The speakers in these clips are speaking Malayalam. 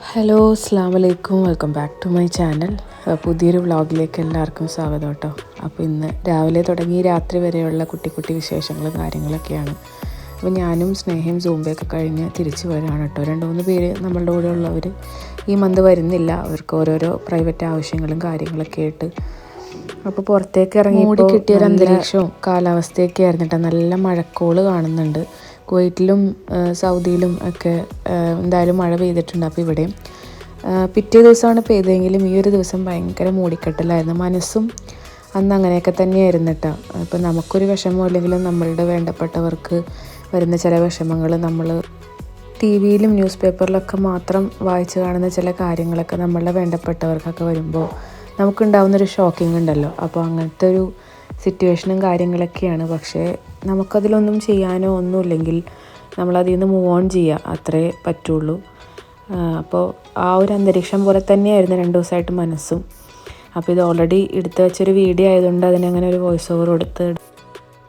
ഹലോ അസ്സാം വലൈക്കും, welcome back to my channel. പുതിയൊരു വ്ളോഗിലേക്ക് എല്ലാവർക്കും സ്വാഗതം കേട്ടോ. അപ്പോൾ ഇന്ന് രാവിലെ തുടങ്ങി രാത്രി വരെയുള്ള കുട്ടി വിശേഷങ്ങളും കാര്യങ്ങളൊക്കെയാണ്. അപ്പോൾ ഞാനും സ്നേഹയും സൂംബയൊക്കെ കഴിഞ്ഞ് തിരിച്ച് വരികയാണ് കേട്ടോ. 2-3 പേര് നമ്മളുടെ കൂടെ ഉള്ളവർ ഈ മന്ത് വരുന്നില്ല. അവർക്ക് ഓരോരോ പ്രൈവറ്റ് ആവശ്യങ്ങളും കാര്യങ്ങളൊക്കെ ആയിട്ട് അപ്പോൾ പുറത്തേക്ക് ഇറങ്ങി മൂടി കിട്ടിയൊരു അന്തരീക്ഷവും കാലാവസ്ഥയൊക്കെ ആയിരുന്നു കേട്ടോ. നല്ല മഴക്കോള് കാണുന്നുണ്ട്. കുവൈറ്റിലും സൗദിയിലും ഒക്കെ എന്തായാലും മഴ പെയ്തിട്ടുണ്ട്. അപ്പോൾ ഇവിടെയും പിറ്റേ ദിവസമാണ് പെയ്തെങ്കിലും ഈ ഒരു ദിവസം ഭയങ്കര മൂടിക്കെട്ടലായിരുന്നു. മനസ്സും അന്ന് അങ്ങനെയൊക്കെ തന്നെയായിരുന്നു കേട്ടോ. ഇപ്പോൾ നമുക്കൊരു വിഷമം ഇല്ലെങ്കിലും നമ്മളുടെ വേണ്ടപ്പെട്ടവർക്ക് വരുന്ന ചില വിഷമങ്ങൾ നമ്മൾ ടി വിയിലും ന്യൂസ് പേപ്പറിലൊക്കെ മാത്രം വായിച്ച് കാണുന്ന ചില കാര്യങ്ങളൊക്കെ നമ്മളുടെ വേണ്ടപ്പെട്ടവർക്കൊക്കെ വരുമ്പോൾ നമുക്കുണ്ടാവുന്നൊരു ഷോക്കിംഗ് ഉണ്ടല്ലോ. അപ്പോൾ അങ്ങനത്തെ ഒരു സിറ്റുവേഷനും കാര്യങ്ങളൊക്കെയാണ്. പക്ഷേ നമുക്കതിലൊന്നും ചെയ്യാനോ ഒന്നുമില്ലെങ്കിൽ നമ്മളതിൽ നിന്ന് മൂവ് ഓൺ ചെയ്യുക, അത്രേ പറ്റുള്ളൂ. അപ്പോൾ ആ ഒരു അന്തരീക്ഷം പോലെ തന്നെയായിരുന്നു 2 ദിവസമായിട്ട് മനസ്സും. അപ്പോൾ ഇത് ഓൾറെഡി എടുത്ത് വെച്ചൊരു വീഡിയോ ആയതുകൊണ്ട് അതിനങ്ങനെ ഒരു വോയിസ് ഓവർ കൊടുത്ത്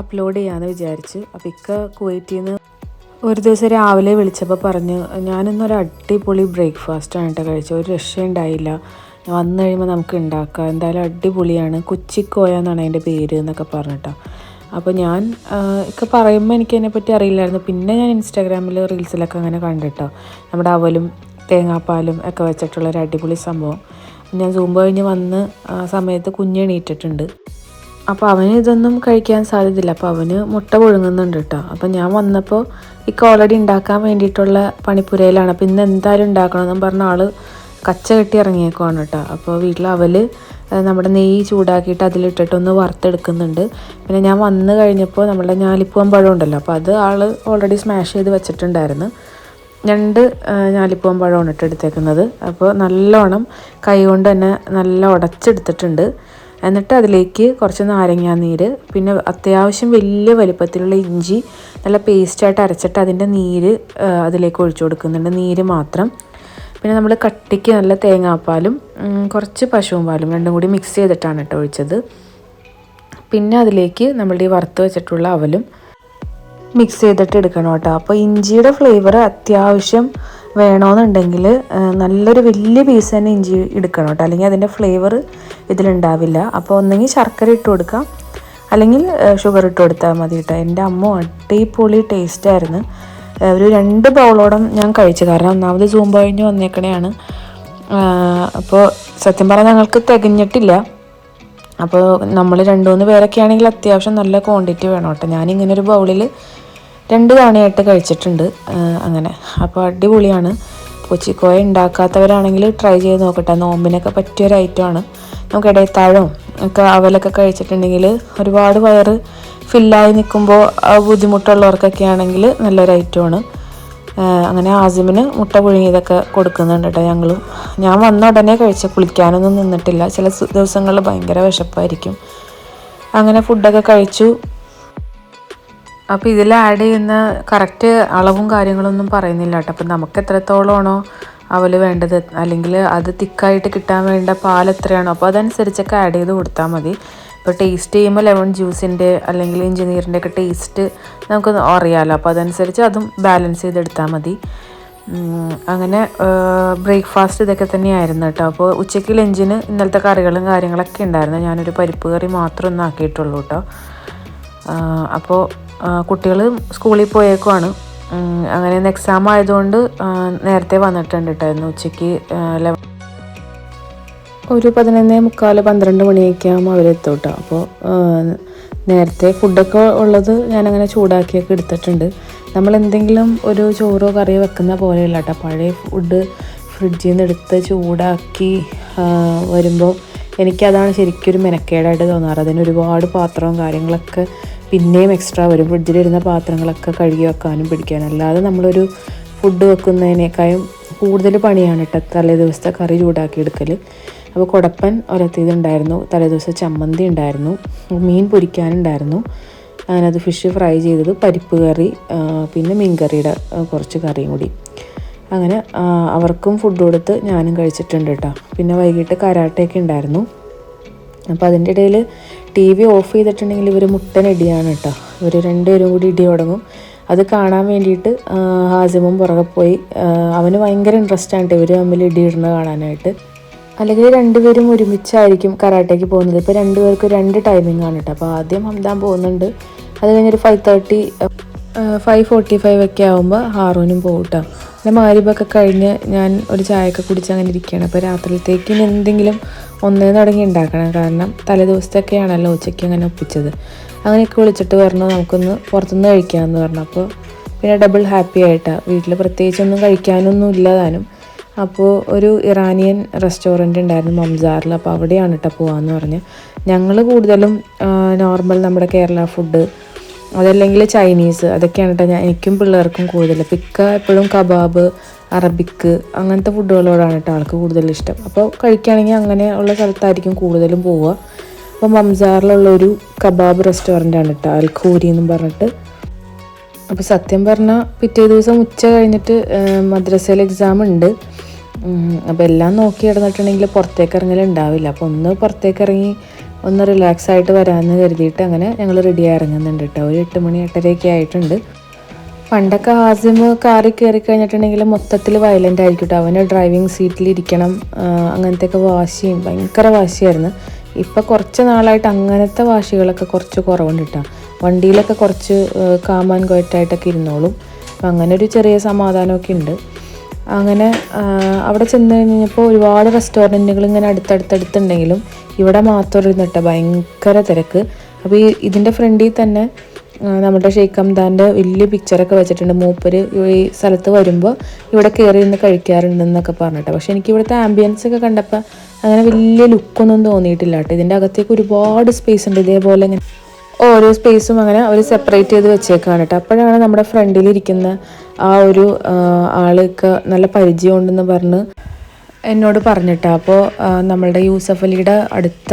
അപ്ലോഡ് ചെയ്യാമെന്ന് വിചാരിച്ചു. അപ്പോൾ കുവൈറ്റിൽ നിന്ന് ഒരു ദിവസം രാവിലെ വിളിച്ചപ്പോൾ പറഞ്ഞു, ഞാനിന്നൊരു അടിപൊളി ബ്രേക്ക്ഫാസ്റ്റാണ് കേട്ടോ കഴിച്ചത്, ഒരു രക്ഷയുണ്ടായില്ല, വന്നു കഴിയുമ്പോൾ നമുക്ക് ഉണ്ടാക്കാം, എന്തായാലും അടിപൊളിയാണ്, കുച്ചിക്കോയ എന്നാണ് അതിൻ്റെ പേര് എന്നൊക്കെ പറഞ്ഞിട്ടോ. അപ്പോൾ ഞാൻ പറയുമ്പോൾ എനിക്ക് അതിനെപ്പറ്റി അറിയില്ലായിരുന്നു. പിന്നെ ഞാൻ ഇൻസ്റ്റാഗ്രാമിൽ റീൽസിലൊക്കെ അങ്ങനെ കണ്ടിട്ടോ, നമ്മുടെ അവലും തേങ്ങാപ്പാലും ഒക്കെ വെച്ചിട്ടുള്ളൊരു അടിപൊളി സംഭവം. ഞാൻ സൂം കഴിഞ്ഞ് വന്ന് ആ സമയത്ത് കുഞ്ഞെണീറ്റിട്ടുണ്ട്. അപ്പോൾ അവന് ഇതൊന്നും കഴിക്കാൻ സാധ്യതയില്ല. അപ്പോൾ അവന് മുട്ട പുഴുങ്ങുന്നുണ്ട് കേട്ടോ. അപ്പോൾ ഞാൻ വന്നപ്പോൾ ഓൾറെഡി ഉണ്ടാക്കാൻ വേണ്ടിയിട്ടുള്ള പണിപ്പുരയിലാണ്. അപ്പോൾ ഇന്ന് എന്തായാലും ഉണ്ടാക്കണമെന്നും പറഞ്ഞ ആൾ കച്ച കെട്ടി ഇറങ്ങിയേക്കുവാണ് കേട്ടോ. അപ്പോൾ വീട്ടിൽ അവൽ നമ്മുടെ നെയ്യ് ചൂടാക്കിയിട്ട് അതിലിട്ടിട്ടൊന്ന് വറുത്തെടുക്കുന്നുണ്ട്. പിന്നെ ഞാൻ വന്ന് കഴിഞ്ഞപ്പോൾ നമ്മുടെ ഞാലിപ്പൂവൻ പഴം ഉണ്ടല്ലോ, അപ്പോൾ അത് ആൾ ഓൾറെഡി സ്മാഷ് ചെയ്ത് വെച്ചിട്ടുണ്ടായിരുന്നു. 2 ഞാലിപ്പൂവൻ പഴമാണ് എടുത്തേക്കുന്നത്. അപ്പോൾ നല്ലോണം കൈ കൊണ്ട് തന്നെ നല്ല ഉടച്ചെടുത്തിട്ടുണ്ട്. എന്നിട്ട് അതിലേക്ക് കുറച്ച് നാരങ്ങാനീര്, പിന്നെ അത്യാവശ്യം വലിയ വലിപ്പത്തിലുള്ള ഇഞ്ചി നല്ല പേസ്റ്റായിട്ട് അരച്ചിട്ട് അതിൻ്റെ നീര് അതിലേക്ക് ഒഴിച്ചു കൊടുക്കുന്നുണ്ട്, നീര് മാത്രം. പിന്നെ നമ്മൾ കട്ടിക്ക് നല്ല തേങ്ങാപ്പാലും കുറച്ച് പശുവും പാലും 2 കൂടി മിക്സ് ചെയ്തിട്ടാണ് കേട്ടോ ഒഴിച്ചത്. പിന്നെ അതിലേക്ക് നമ്മളുടെ ഈ വറുത്ത് വെച്ചിട്ടുള്ള അവലും മിക്സ് ചെയ്തിട്ട് എടുക്കണം കേട്ടോ. അപ്പോൾ ഇഞ്ചിയുടെ ഫ്ലേവർ അത്യാവശ്യം വേണമെന്നുണ്ടെങ്കിൽ നല്ലൊരു വലിയ പീസ് തന്നെ ഇഞ്ചി എടുക്കണം കേട്ടോ, അല്ലെങ്കിൽ അതിൻ്റെ ഫ്ലേവർ ഇതിലുണ്ടാവില്ല. അപ്പോൾ ഒന്നെങ്കിൽ ശർക്കര ഇട്ട് കൊടുക്കാം, അല്ലെങ്കിൽ ഷുഗർ ഇട്ട് കൊടുത്താൽ മതി കേട്ടോ. എൻ്റെ അമ്മ അടിപൊളി ടേസ്റ്റായിരുന്നു. ഒരു 2 ബൗളോളം ഞാൻ കഴിച്ചു, കാരണം ഒന്നാമത് സൂം കഴിഞ്ഞ് വന്നേക്കണെയാണ്. അപ്പോൾ സത്യം പറഞ്ഞാൽ ഞങ്ങൾക്ക് തികഞ്ഞിട്ടില്ല. അപ്പോൾ നമ്മൾ 2-3 പേരൊക്കെ ആണെങ്കിൽ അത്യാവശ്യം നല്ല ക്വാണ്ടിറ്റി വേണം കേട്ടോ. ഞാനിങ്ങനെ ഒരു ബൗളിൽ 2 തവണയായിട്ട് കഴിച്ചിട്ടുണ്ട് അങ്ങനെ. അപ്പോൾ അടിപൊളിയാണ്. കൊച്ചിക്കോയ ഉണ്ടാക്കാത്തവരാണെങ്കിൽ ട്രൈ ചെയ്ത് നോക്കട്ടെ, നോമ്പിനൊക്കെ പറ്റിയൊരു ഐറ്റമാണ്. നമുക്ക് ഇടയത്താഴവും ഒക്കെ അവലൊക്കെ കഴിച്ചിട്ടുണ്ടെങ്കിൽ ഒരുപാട് വയറ് ഫില്ലായി നിൽക്കുമ്പോൾ ബുദ്ധിമുട്ടുള്ളവർക്കൊക്കെ ആണെങ്കിൽ നല്ലൊരു ഐറ്റമാണ്. അങ്ങനെ ആസിമിന് മുട്ട പുഴുങ്ങിയതൊക്കെ കൊടുക്കുന്നുണ്ട് കേട്ടോ. ഞാൻ വന്ന ഉടനെ കഴിച്ച് കുളിക്കാനൊന്നും നിന്നിട്ടില്ല. ചില ദിവസങ്ങളിൽ ഭയങ്കര വിശപ്പായിരിക്കും. അങ്ങനെ ഫുഡൊക്കെ കഴിച്ചു. അപ്പോൾ ഇതിൽ ആഡ് ചെയ്യുന്ന കറക്റ്റ് അളവും കാര്യങ്ങളൊന്നും പറയുന്നില്ല കേട്ടോ. അപ്പം നമുക്ക് എത്രത്തോളമാണോ അവൽ വേണ്ടത്, അല്ലെങ്കിൽ അത് തിക്കായിട്ട് കിട്ടാൻ വേണ്ട പാൽ എത്രയാണോ, അപ്പോൾ അതനുസരിച്ചൊക്കെ ആഡ് ചെയ്ത് കൊടുത്താൽ മതി. ഇപ്പോൾ ടേസ്റ്റ് ചെയ്യുമ്പോൾ ലെമൺ ജ്യൂസിൻ്റെ അല്ലെങ്കിൽ ഇഞ്ചിനീരിൻ്റെ ഒക്കെ ടേസ്റ്റ് നമുക്ക് അറിയാമല്ലോ. അപ്പോൾ അതനുസരിച്ച് അതും ബാലൻസ് ചെയ്തെടുത്താൽ മതി. അങ്ങനെ ബ്രേക്ക്ഫാസ്റ്റ് ഇതൊക്കെ തന്നെയായിരുന്നു കേട്ടോ. അപ്പോൾ ഉച്ചയ്ക്ക് ലഞ്ചിന് ഇന്നലത്തെ കറികളും കാര്യങ്ങളൊക്കെ ഉണ്ടായിരുന്നു. ഞാനൊരു പരിപ്പ് കറി മാത്രം ഒന്നും ആക്കിയിട്ടുള്ളൂ കേട്ടോ. അപ്പോൾ കുട്ടികൾ സ്കൂളിൽ പോയേക്കുവാണ്. അങ്ങനെ ഇന്ന് എക്സാം ആയതുകൊണ്ട് നേരത്തെ വന്നിട്ടുണ്ട് കേട്ടോ. ഉച്ചയ്ക്ക് ഒരു 11:45-12 മണിയൊക്കെ ആകുമ്പോൾ അവരെത്തും കേട്ടോ. അപ്പോൾ നേരത്തെ ഫുഡൊക്കെ ഉള്ളത് ഞാനങ്ങനെ ചൂടാക്കിയൊക്കെ എടുത്തിട്ടുണ്ട്. നമ്മൾ എന്തെങ്കിലും ഒരു ചോറോ കറിയോ വെക്കുന്ന പോലെയല്ല കേട്ടോ. പഴയ ഫുഡ് ഫ്രിഡ്ജിൽ നിന്ന് എടുത്ത് ചൂടാക്കി വരുമ്പോൾ എനിക്കതാണ് ശരിക്കും ഒരു മെനക്കേടായിട്ട് തോന്നാറ്. അതിന് ഒരുപാട് പാത്രവും കാര്യങ്ങളൊക്കെ പിന്നെയും എക്സ്ട്രാ വരും. ഫ്രിഡ്ജിലിരുന്ന പാത്രങ്ങളൊക്കെ കഴുകി വെക്കാനും പിടിക്കാനും. അല്ലാതെ നമ്മളൊരു ഫുഡ് വെക്കുന്നതിനേക്കാളും കൂടുതൽ പണിയാണ് കേട്ടോ തലേ ദിവസത്തെ കറി ചൂടാക്കി എടുക്കൽ. അപ്പോൾ കുടപ്പൻ ഒലത്തിയതുണ്ടായിരുന്നു, തലേദിവസം ചമ്മന്തി ഉണ്ടായിരുന്നു, മീൻ പൊരിക്കാനുണ്ടായിരുന്നു, അങ്ങനെ അത് ഫിഷ് ഫ്രൈ ചെയ്തത്, പരിപ്പ് കറി, പിന്നെ മീൻ കറിയുടെ കുറച്ച് കറിയും കൂടി. അങ്ങനെ അവർക്കും ഫുഡ് കൊടുത്ത് ഞാനും കഴിച്ചിട്ടുണ്ട് കേട്ടോ. പിന്നെ വൈകിട്ട് കരാട്ടയൊക്കെ ഉണ്ടായിരുന്നു. അപ്പോൾ അതിൻ്റെ ഇടയിൽ TV ഓഫ് ചെയ്തിട്ടുണ്ടെങ്കിൽ ഇവർ മുട്ടനടിയാണ് കേട്ടോ. ഇവർ 2 പേരും കൂടി ഇടി തുടങ്ങും. അത് കാണാൻ വേണ്ടിയിട്ട് ഹാസിമും പുറകെ പോയി. അവന് ഭയങ്കര ഇൻട്രസ്റ്റാണ് ഇവർ തമ്മിൽ ഇടിയിടുന്നത് കാണാനായിട്ട്. അല്ലെങ്കിൽ രണ്ടുപേരും ഒരുമിച്ചായിരിക്കും കരാട്ടയ്ക്ക് പോകുന്നത്. ഇപ്പോൾ രണ്ടുപേർക്ക് 2 ടൈമിംഗ് ആണ് കേട്ടോ. അപ്പോൾ ആദ്യം ഹംദാൻ പോകുന്നുണ്ട്, അത് കഴിഞ്ഞൊരു 5:30 5:45 ഒക്കെ ആകുമ്പോൾ ഹാറൂനും പോകും കേട്ടോ. പിന്നെ മഗ്‌രിബൊക്കെ കഴിഞ്ഞ് ഞാൻ ഒരു ചായയൊക്കെ കുടിച്ച് അങ്ങനെ ഇരിക്കുകയാണ്. അപ്പോൾ രാത്രിയിലത്തേക്ക് ഇനി എന്തെങ്കിലും ഒന്നേ തുടങ്ങി ഉണ്ടാക്കണം, കാരണം തലേദിവസത്തൊക്കെയാണല്ലോ ഉച്ചയ്ക്ക് അങ്ങനെ ഒപ്പിച്ചത്. അങ്ങനെയൊക്കെ വിളിച്ചിട്ട് പറഞ്ഞു നമുക്കൊന്ന് പുറത്തുനിന്ന് കഴിക്കാമെന്ന് പറഞ്ഞു. അപ്പോൾ പിന്നെ ഡബിൾ ഹാപ്പി ആയിട്ടാണ്. വീട്ടിൽ പ്രത്യേകിച്ചൊന്നും കഴിക്കാനൊന്നും ഇല്ലതാനും. അപ്പോൾ ഒരു ഇറാനിയൻ റെസ്റ്റോറൻറ്റ് ഉണ്ടായിരുന്നു മംസാറിൽ, അപ്പോൾ അവിടെയാണ് കേട്ടോ പോകാമെന്ന് പറഞ്ഞ്. ഞങ്ങൾ കൂടുതലും നോർമൽ നമ്മുടെ കേരള ഫുഡ്, അതല്ലെങ്കിൽ ചൈനീസ്, അതൊക്കെയാണ് കേട്ടോ എനിക്കും പിള്ളേർക്കും കൂടുതൽ. പിക്ക എപ്പോഴും കബാബ്, അറബിക്ക് അങ്ങനത്തെ ഫുഡുകളോടാണ് കേട്ടോ ആൾക്ക് കൂടുതൽ ഇഷ്ടം. അപ്പോൾ കഴിക്കുകയാണെങ്കിൽ അങ്ങനെ ഉള്ള സ്ഥലത്തായിരിക്കും കൂടുതലും പോവുക. അപ്പോൾ മംസാറിലുള്ളൊരു കബാബ് റെസ്റ്റോറൻ്റാണ് കേട്ടോ, അൽഖൂരി എന്നും പറഞ്ഞിട്ട്. അപ്പോൾ സത്യം പറഞ്ഞാൽ പിറ്റേ ദിവസം ഉച്ച കഴിഞ്ഞിട്ട് മദ്രസയിൽ എക്സാം ഉണ്ട്. അപ്പോൾ എല്ലാം നോക്കി കിടന്നിട്ടുണ്ടെങ്കിൽ പുറത്തേക്ക് ഇറങ്ങലുണ്ടാവില്ല. അപ്പോൾ ഒന്ന് പുറത്തേക്ക് ഇറങ്ങി ഒന്ന് റിലാക്സ് ആയിട്ട് വരാമെന്ന് കരുതിയിട്ട് അങ്ങനെ ഞങ്ങൾ റെഡിയായി ഇറങ്ങുന്നുണ്ട് കേട്ടോ. ഒരു 8 മണി 8:30 ആയിട്ടുണ്ട്. പണ്ടൊക്കെ ഹാസിം കാറിൽ കയറി കഴിഞ്ഞിട്ടുണ്ടെങ്കിൽ മൊത്തത്തിൽ വയലൻ്റ് ആയിരിക്കും കേട്ടോ. അവന് ഡ്രൈവിംഗ് സീറ്റിലിരിക്കണം, അങ്ങനത്തെയൊക്കെ വാശിയും ഭയങ്കര വാശിയായിരുന്നു. ഇപ്പോൾ കുറച്ച് നാളായിട്ട് അങ്ങനത്തെ വാശികളൊക്കെ കുറച്ച് കുറവുണ്ട് കേട്ടോ. വണ്ടിയിലൊക്കെ കുറച്ച് കാമാൻ കോയറ്റായിട്ടൊക്കെ ഇരുന്നോളും. അപ്പം അങ്ങനെ ഒരു ചെറിയ സമാധാനമൊക്കെ ഉണ്ട്. അങ്ങനെ അവിടെ ചെന്ന് കഴിഞ്ഞപ്പോൾ ഒരുപാട് റെസ്റ്റോറൻറ്റുകൾ ഇങ്ങനെ അടുത്തടുത്തടുത്തുണ്ടെങ്കിലും ഇവിടെ മാത്രം ഇരുന്നിട്ട് ഭയങ്കര തിരക്ക്. അപ്പോൾ ഇതിൻ്റെ ഫ്രണ്ടിൽ തന്നെ നമ്മുടെ ഷെയ്ഖ് ഹംദാൻ്റെ വലിയ പിക്ചറൊക്കെ വെച്ചിട്ടുണ്ട്. മൂപ്പര് ഈ സ്ഥലത്ത് വരുമ്പോൾ ഇവിടെ കയറി നിന്ന് കഴിക്കാറുണ്ടെന്നൊക്കെ പറഞ്ഞിട്ട്. പക്ഷേ എനിക്ക് ഇവിടുത്തെ ആംബിയൻസ് ഒക്കെ കണ്ടപ്പോൾ അങ്ങനെ വലിയ ലുക്കൊന്നും തോന്നിയിട്ടില്ല കേട്ടോ. ഇതിൻ്റെ അകത്തേക്ക് ഒരുപാട് സ്പേസ് ഉണ്ട്. ഇതേപോലെ ഇങ്ങനെ ഓരോ സ്പേസും അങ്ങനെ അവർ സെപ്പറേറ്റ് ചെയ്ത് വെച്ചേക്കാണ് കേട്ടോ. അപ്പോഴാണ് നമ്മുടെ ഫ്രണ്ടിലിരിക്കുന്ന ആ ഒരു ആൾക്ക് നല്ല പരിചയമുണ്ടെന്ന് പറഞ്ഞ് എന്നോട് പറഞ്ഞിട്ടാ. അപ്പോൾ നമ്മളുടെ യൂസഫ് അലിയുടെ അടുത്ത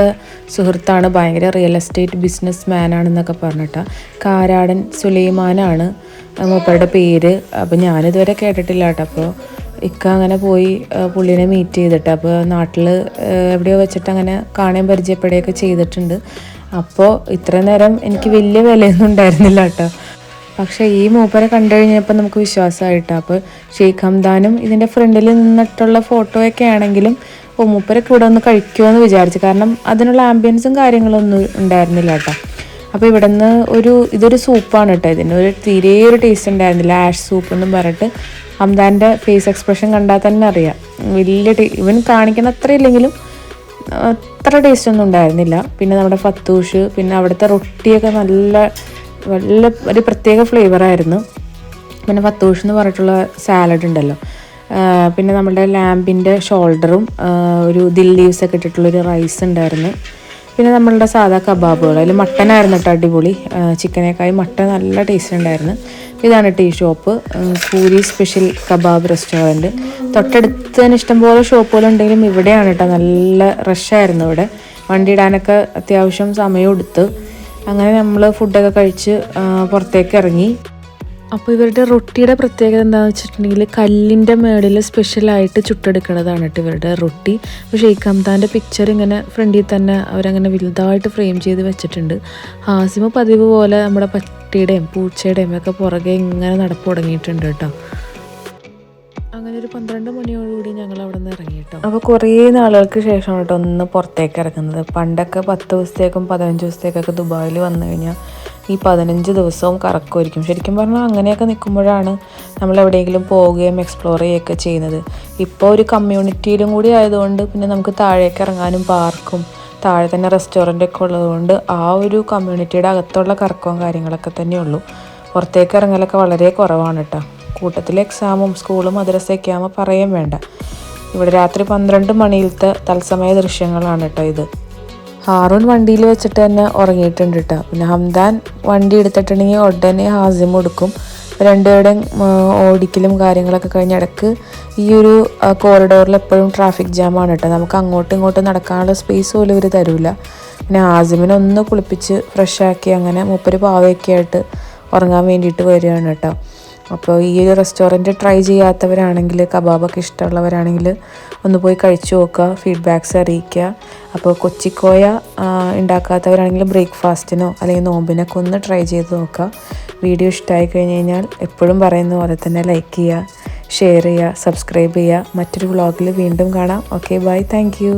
സുഹൃത്താണ്, ഭയങ്കര റിയൽ എസ്റ്റേറ്റ് ബിസിനസ് മാനാണെന്നൊക്കെ പറഞ്ഞിട്ടാ. കാരാടൻ സുലൈമാനാണ് മൂപ്പരുടെ പേര്. അപ്പോൾ ഞാനിതുവരെ കേട്ടിട്ടില്ല കേട്ടോ. അപ്പോൾ ഇക്ക അങ്ങനെ പോയി പുള്ളിനെ മീറ്റ് ചെയ്തിട്ട്, അപ്പോൾ നാട്ടിൽ എവിടെയോ വെച്ചിട്ട് അങ്ങനെ കാണാൻ പരിചയപ്പെടുകയൊക്കെ ചെയ്തിട്ടുണ്ട്. അപ്പോൾ ഇത്ര നേരം എനിക്ക് വലിയ വിലയൊന്നും ഉണ്ടായിരുന്നില്ല കേട്ടോ. പക്ഷേ ഈ മൂപ്പരെ കണ്ടു കഴിഞ്ഞപ്പോൾ നമുക്ക് വിശ്വാസമായിട്ടാണ്. അപ്പോൾ ഷെയ്ഖ് ഹംദാനും ഇതിൻ്റെ ഫ്രണ്ടിൽ നിന്നിട്ടുള്ള ഫോട്ടോയൊക്കെ ആണെങ്കിലും മൂപ്പരൊക്കെ ഇവിടെ ഒന്ന് കഴിക്കുമോ വിചാരിച്ചു, കാരണം അതിനുള്ള ആംബിയൻസും കാര്യങ്ങളൊന്നും ഉണ്ടായിരുന്നില്ല കേട്ടോ. അപ്പോൾ ഇവിടെ നിന്ന് ഇതൊരു സൂപ്പാണ് കേട്ടോ. ഇതിന് തീരെ ഒരു ടേസ്റ്റ് ഉണ്ടായിരുന്നില്ല. ആഷ് സൂപ്പ് എന്നും പറഞ്ഞിട്ട്. ഹംദാൻ്റെ ഫേസ് എക്സ്പ്രഷൻ കണ്ടാൽ തന്നെ അറിയാം വലിയ ഇവൻ കാണിക്കുന്ന അത്ര ഇല്ലെങ്കിലും അത്ര ടേസ്റ്റ് ഒന്നും ഉണ്ടായിരുന്നില്ല. പിന്നെ നമ്മുടെ ഫത്തൂഷ്, പിന്നെ അവിടുത്തെ റൊട്ടിയൊക്കെ നല്ല ഒരു പ്രത്യേക ഫ്ലേവറായിരുന്നു. പിന്നെ ഫത്തൂഷ് എന്ന് പറഞ്ഞിട്ടുള്ള സാലഡ് ഉണ്ടല്ലോ, പിന്നെ നമ്മുടെ ലാമ്പിൻ്റെ ഷോൾഡറും ഒരു ദിൽ ലീവ്സൊക്കെ ഇട്ടിട്ടുള്ളൊരു റൈസ് ഉണ്ടായിരുന്നു. പിന്നെ നമ്മളുടെ സാധാ കബാബുകൾ, അതിൽ മട്ടനായിരുന്നു കേട്ടോ അടിപൊളി. ചിക്കനേക്കായി മട്ടൻ നല്ല ടേസ്റ്റ് ഉണ്ടായിരുന്നു. ഇതാണ് tea shop, puri special kebab restaurant. തൊട്ടടുത്ത് തന്നെ ഇഷ്ടംപോലെ ഷോപ്പുകളുണ്ടെങ്കിലും ഇവിടെയാണ് കേട്ടോ നല്ല റഷായിരുന്നു. ഇവിടെ വണ്ടി ഇടാനൊക്കെ അത്യാവശ്യം സമയം എടുത്ത്. അങ്ങനെ നമ്മൾ ഫുഡൊക്കെ കഴിച്ച് പുറത്തേക്ക് ഇറങ്ങി. അപ്പോൾ ഇവരുടെ റൊട്ടിയുടെ പ്രത്യേകത എന്താണെന്ന് വെച്ചിട്ടുണ്ടെങ്കിൽ കല്ലിൻ്റെ മേളിൽ സ്പെഷ്യലായിട്ട് ചുട്ടെടുക്കുന്നതാണ് കേട്ടോ ഇവരുടെ റൊട്ടി. അപ്പോൾ ഷെയ്ഖ് ഹംദാൻ്റെ പിക്ചർ ഇങ്ങനെ ഫ്രണ്ടിൽ തന്നെ അവരങ്ങനെ വലുതായിട്ട് ഫ്രെയിം ചെയ്ത് വെച്ചിട്ടുണ്ട്. ഹാസിമ പതിവ് പോലെ നമ്മുടെ പട്ടിയുടെയും പൂച്ചയുടെയും ഒക്കെ പുറകെ ഇങ്ങനെ നടപ്പ് തുടങ്ങിയിട്ടുണ്ട് കേട്ടോ. അങ്ങനെ ഒരു 12 മണിയോടുകൂടി ഞങ്ങൾ അവിടെ നിന്ന് ഇറങ്ങി കേട്ടോ. അപ്പോൾ കുറേ നാളുകൾക്ക് ശേഷമാണ് കേട്ടോ ഒന്ന് പുറത്തേക്ക് ഇറങ്ങുന്നത്. പണ്ടൊക്കെ 10 ദിവസത്തേക്കും 15 ദിവസത്തേക്കൊക്കെ ദുബായിൽ വന്നു കഴിഞ്ഞാൽ ഈ 15 ദിവസവും കറക്കമായിരിക്കും. ശരിക്കും പറഞ്ഞാൽ അങ്ങനെയൊക്കെ നിൽക്കുമ്പോഴാണ് നമ്മൾ എവിടെയെങ്കിലും പോവുകയും എക്സ്പ്ലോർ ചെയ്യുകയൊക്കെ ചെയ്യുന്നത്. ഇപ്പോൾ ഒരു കമ്മ്യൂണിറ്റിയിലും കൂടി ആയതുകൊണ്ട് പിന്നെ നമുക്ക് താഴേക്ക് ഇറങ്ങാനും പാർക്കും താഴെ തന്നെ റെസ്റ്റോറൻറ്റൊക്കെ ഉള്ളതുകൊണ്ട് ആ ഒരു കമ്മ്യൂണിറ്റിയുടെ അകത്തുള്ള കറക്കവും കാര്യങ്ങളൊക്കെ തന്നെയുള്ളൂ. പുറത്തേക്ക് ഇറങ്ങലൊക്കെ വളരെ കുറവാണ് കേട്ടോ. കൂട്ടത്തിൽ എക്സാമും സ്കൂളും മദ്രസയൊക്കെ ആകുമ്പോൾ പറയാൻ വേണ്ട. ഇവിടെ രാത്രി 12 മണിയിലത്തെ തത്സമയ ദൃശ്യങ്ങളാണ് കേട്ടോ ഇത്. ഹാറൂൺ വണ്ടിയിൽ വെച്ചിട്ട് തന്നെ ഉറങ്ങിയിട്ടുണ്ട് കേട്ടോ. പിന്നെ ഹംദാൻ വണ്ടി എടുത്തിട്ടുണ്ടെങ്കിൽ ഉടനെ ഹാസിം എടുക്കും. രണ്ടുപേരുടെയും ഓടിക്കലും കാര്യങ്ങളൊക്കെ കഴിഞ്ഞ ഇടയ്ക്ക് ഈ ഒരു കോറിഡോറിൽ എപ്പോഴും ട്രാഫിക് ജാമാണ് കേട്ടോ. നമുക്ക് അങ്ങോട്ടും ഇങ്ങോട്ടും നടക്കാനുള്ള സ്പേസ് പോലും ഇവർ തരില്ല. പിന്നെ ഹാസിമിനെ ഒന്ന് കുളിപ്പിച്ച് ഫ്രഷാക്കി അങ്ങനെ മൂപ്പര് പാവയൊക്കെ ആയിട്ട് ഉറങ്ങാൻ വേണ്ടിയിട്ട് വരികയാണ് കേട്ടോ. അപ്പോൾ ഈ ഒരു റെസ്റ്റോറൻറ്റ് ട്രൈ ചെയ്യാത്തവരാണെങ്കിൽ, കബാബൊക്കെ ഇഷ്ടമുള്ളവരാണെങ്കിൽ ഒന്ന് പോയി കഴിച്ചു നോക്കുക, ഫീഡ്ബാക്ക്സ് അറിയിക്കുക. അപ്പോൾ കൊച്ചിക്കോയ ഉണ്ടാക്കാത്തവരാണെങ്കിൽ ബ്രേക്ക്ഫാസ്റ്റിനോ അല്ലെങ്കിൽ നോമ്പിനൊക്കെ ഒന്ന് ട്രൈ ചെയ്ത് നോക്കുക. വീഡിയോ ഇഷ്ടമായി കഴിഞ്ഞ് കഴിഞ്ഞാൽ എപ്പോഴും പറയുന്ന പോലെ തന്നെ ലൈക്ക് ചെയ്യുക, ഷെയർ ചെയ്യുക, സബ്സ്ക്രൈബ് ചെയ്യുക. മറ്റൊരു വ്ളോഗിൽ വീണ്ടും കാണാം. Okay, bye, thank U.